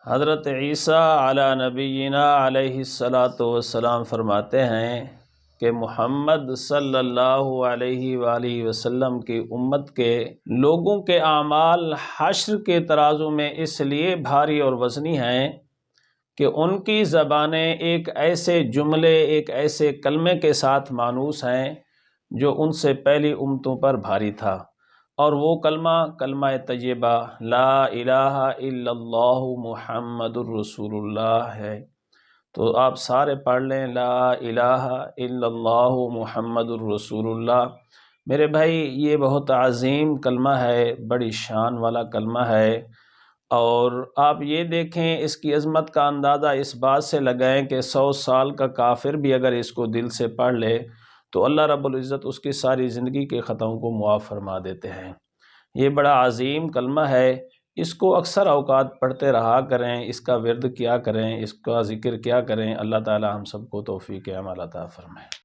حضرت عیسیٰ علی نبینا علیہ الصلاۃ والسلام فرماتے ہیں کہ محمد صلی اللہ علیہ وآلہ وسلم کی امت کے لوگوں کے اعمال حشر کے ترازو میں اس لیے بھاری اور وزنی ہیں کہ ان کی زبانیں ایک ایسے جملے، ایک ایسے کلمے کے ساتھ مانوس ہیں جو ان سے پہلی امتوں پر بھاری تھا، اور وہ کلمہ طیبہ لا الہ الا اللہ محمد الرسول اللہ ہے۔ تو آپ سارے پڑھ لیں لا الہ الا اللہ محمد الرسول اللہ۔ میرے بھائی یہ بہت عظیم کلمہ ہے، بڑی شان والا کلمہ ہے، اور آپ یہ دیکھیں اس کی عظمت کا اندازہ اس بات سے لگائیں کہ 100 سال کا کافر بھی اگر اس کو دل سے پڑھ لے تو اللہ رب العزت اس کی ساری زندگی کے خطاؤں کو معاف فرما دیتے ہیں۔ یہ بڑا عظیم کلمہ ہے، اس کو اکثر اوقات پڑھتے رہا کریں، اس کا ورد کیا کریں، اس کا ذکر کیا کریں۔ اللہ تعالی ہم سب کو توفیق عمل عطا فرمائے۔